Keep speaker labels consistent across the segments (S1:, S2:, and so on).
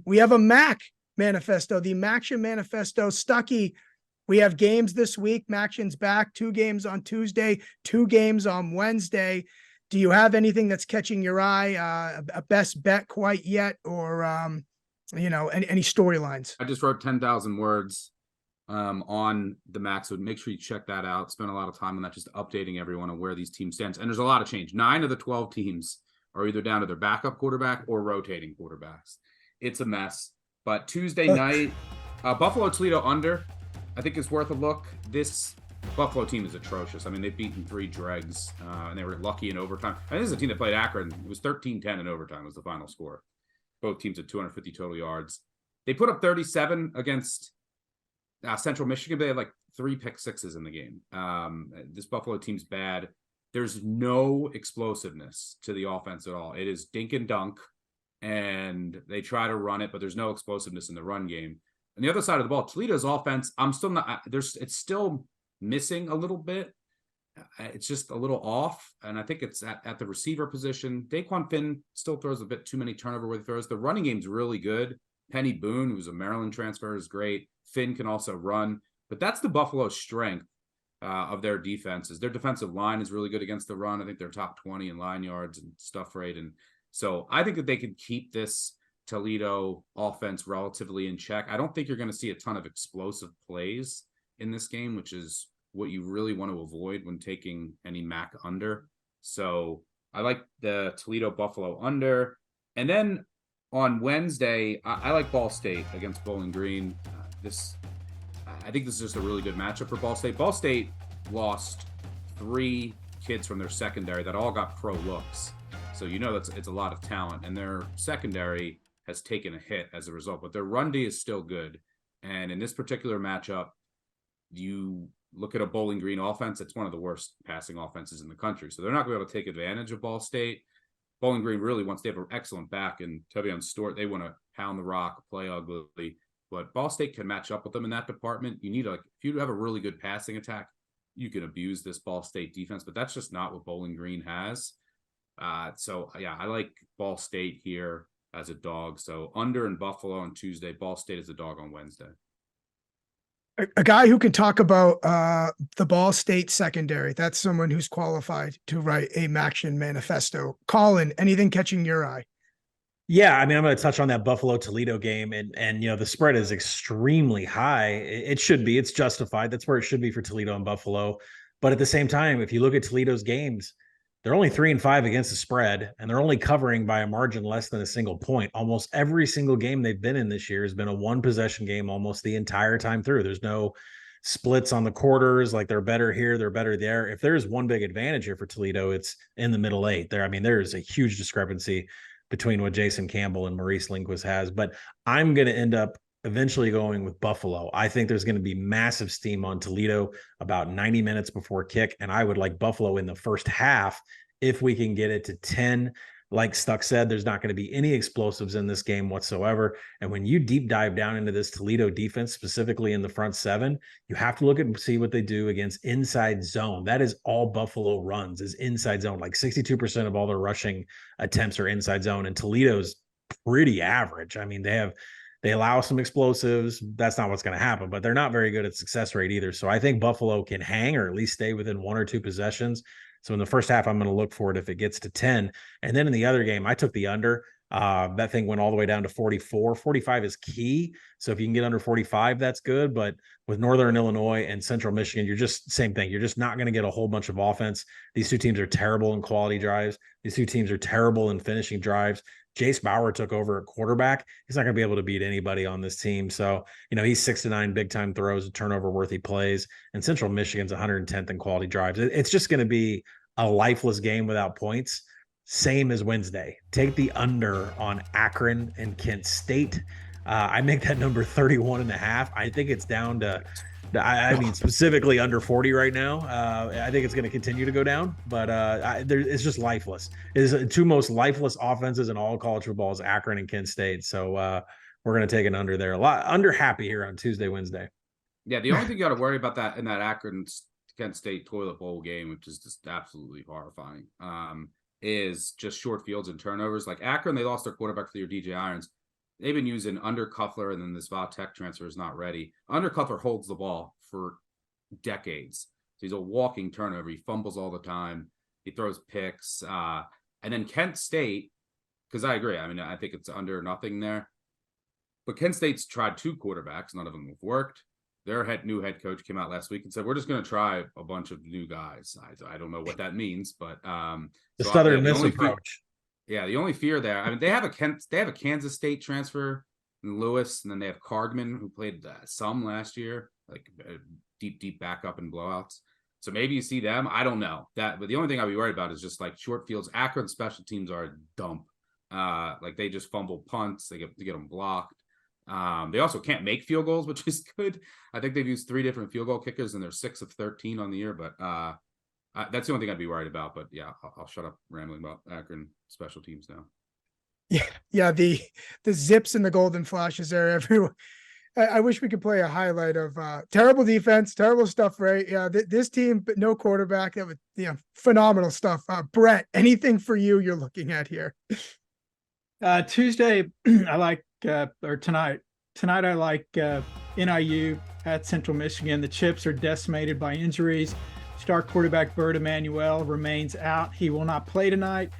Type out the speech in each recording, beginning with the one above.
S1: we have a Mac manifesto, the MACtion manifesto. Stuckey, we have games this week. MACtion's back, 2 games on Tuesday, 2 games on Wednesday. Do you have anything that's catching your eye, a best bet quite yet, or, any storylines?
S2: I just wrote 10,000 words on the Mac, so make sure you check that out. Spend a lot of time on that, just updating everyone on where these teams stand. And there's a lot of change. 9 of the 12 teams are either down to their backup quarterback or rotating quarterbacks. It's a mess. But Tuesday night, Buffalo Toledo under, I think it's worth a look. This Buffalo team is atrocious. I mean, they've beaten 3 dregs, and they were lucky in overtime. And this is a team that played Akron. It was 13-10 in overtime was the final score. Both teams had 250 total yards. They put up 37 against Central Michigan. They had like 3 pick sixes in the game. This Buffalo team's bad. There's no explosiveness to the offense at all. It is dink and dunk, and they try to run it, but there's no explosiveness in the run game. On the other side of the ball, Toledo's offense, it's still missing a little bit. It's just a little off, and I think it's at the receiver position. Daquan Finn still throws a bit too many turnover-worthy throws. The running game's really good. Penny Boone, who's a Maryland transfer, is great. Finn can also run, but that's the Buffalo strength of their defenses. Their defensive line is really good against the run. I think they're top 20 in line yards and stuff rate, and so I think that they could keep this Toledo offense relatively in check. I don't think you're going to see a ton of explosive plays in this game, which is what you really want to avoid when taking any MAC under. So I like the Toledo Buffalo under. And then on Wednesday, I like Ball State against Bowling Green. I think this is just a really good matchup for Ball State. Ball State lost 3 kids from their secondary that all got pro looks. So it's a lot of talent, and their secondary has taken a hit as a result. But their run D is still good. And in this particular matchup, you look at a Bowling Green offense, it's one of the worst passing offenses in the country. So they're not going to be able to take advantage of Ball State. Bowling Green really wants to have an excellent back, and Tevion Stewart, they want to pound the rock, play ugly. But Ball State can match up with them in that department. If you have a really good passing attack, you can abuse this Ball State defense, but that's just not what Bowling Green has. I like Ball State here as a dog. So under in Buffalo on Tuesday, Ball State is a dog on Wednesday.
S1: A guy who can talk about the Ball State secondary. That's someone who's qualified to write a MACtion manifesto. Collin, anything catching your eye?
S3: Yeah, I mean, I'm going to touch on that Buffalo Toledo game, and the spread is extremely high. It should be. It's justified. That's where it should be for Toledo and Buffalo. But at the same time, if you look at Toledo's games, they're only 3-5 against the spread, and they're only covering by a margin less than a single point. Almost every single game they've been in this year has been a 1-possession game almost the entire time through. There's no splits on the quarters, like they're better here, they're better there. If there's one big advantage here for Toledo, it's in the middle 8 there. I mean, there's a huge discrepancy between what Jason Campbell and Maurice Lindquist has, but I'm going to end up eventually going with Buffalo. I think there's going to be massive steam on Toledo about 90 minutes before kick, and I would like Buffalo in the first half if we can get it to 10. Like Stuck said, there's not going to be any explosives in this game whatsoever. And when you deep dive down into this Toledo defense, specifically in the front 7, you have to look at and see what they do against inside zone. That is all Buffalo runs, is inside zone. Like 62% of all their rushing attempts are inside zone, and Toledo's pretty average. I mean, they allow some explosives. That's not what's going to happen, but they're not very good at success rate either. So I think Buffalo can hang or at least stay within 1 or 2 possessions. So in the first half, I'm going to look for it if it gets to 10. And then in the other game, I took the under. That thing went all the way down to 44. 45 is key. So if you can get under 45, that's good. But with Northern Illinois and Central Michigan, you're just same thing. You're just not going to get a whole bunch of offense. These 2 teams are terrible in quality drives. These 2 teams are terrible in finishing drives. Jace Bauer took over at quarterback. He's not going to be able to beat anybody on this team. So, he's 6-9 big time throws, turnover worthy plays, and Central Michigan's 110th in quality drives. It's just going to be a lifeless game without points. Same as Wednesday. Take the under on Akron and Kent State. I make that number 31.5. I think it's down to, specifically under 40 right now. I think it's going to continue to go down, but it's just lifeless. It is the 2 most lifeless offenses in all college football is Akron and Kent State. So we're going to take an under there. A lot under happy here on Tuesday, Wednesday.
S2: Yeah, the only thing you got to worry about that in that Akron Kent State toilet bowl game, which is just absolutely horrifying, is just short fields and turnovers. Like Akron, they lost their quarterback for the year, DJ Irons. they've been using Undercuffler, and then this Vatek transfer is not ready. Undercuffler holds the ball for decades. So he's a walking turnover. He fumbles all the time. He throws picks. And then Kent State, because I agree. I mean, I think it's under nothing there. But Kent State's tried 2 quarterbacks. None of them have worked. Their new head coach came out last week and said, we're just going to try a bunch of new guys. I don't know what that means, but
S3: the Southern Miss approach.
S2: The only fear there, I mean, they have a Kansas State transfer in Lewis, and then they have Cardman, who played some last year, like deep backup in blowouts. So maybe you see them. I don't know that, but the only thing I'd be worried about is just like short fields. Akron special teams are a dump. Like they just fumble punts. They get them blocked. They also can't make field goals, which is good. I think they've used 3 different field goal kickers, and they're 6 of 13 on the year. But that's the only thing I'd be worried about. But yeah, I'll shut up rambling about Akron special teams now.
S1: Yeah. The zips and the golden flashes there everywhere. I wish we could play a highlight of terrible defense, terrible stuff, right? Yeah, this team, but no quarterback. That was phenomenal stuff. Brett, anything for you you're looking at here?
S4: Tuesday, I like or tonight. Tonight, I like NIU at Central Michigan. The Chips are decimated by injuries. Star quarterback Bert Emanuel remains out. He will not play tonight.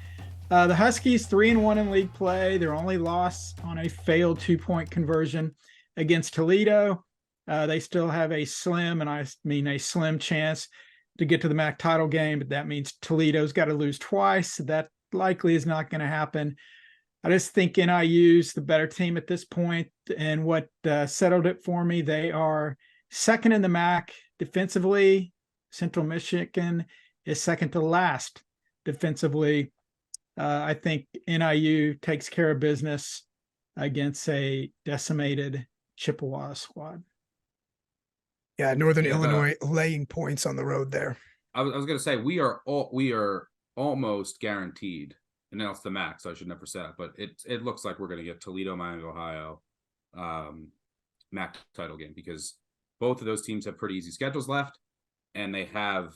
S4: The Huskies 3-1 in league play. Their only loss on a failed 2-point conversion against Toledo. They still have a slim chance to get to the MAC title game, but that means Toledo's got to lose twice. That likely is not going to happen. I just think NIU's the better team at this point, and what settled it for me, they are second in the MAC defensively. Central Michigan is second to last defensively. I think NIU takes care of business against a decimated Chippewa squad.
S1: Yeah, Northern Illinois laying points on the road there.
S2: I was going to say we are almost guaranteed, and now it's the MAC, so I should never say that, but it looks like we're going to get Toledo, Miami, Ohio, MAC title game, because both of those teams have pretty easy schedules left, and they have,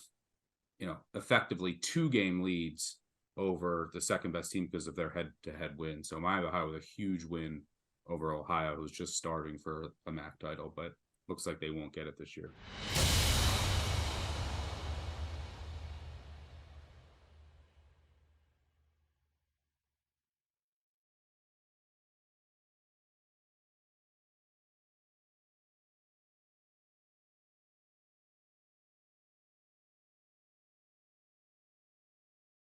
S2: effectively 2-game leads over the second best team because of their head-to-head win. So Miami, Ohio with a huge win over Ohio, who's just starving for a MAC title, but looks like they won't get it this year.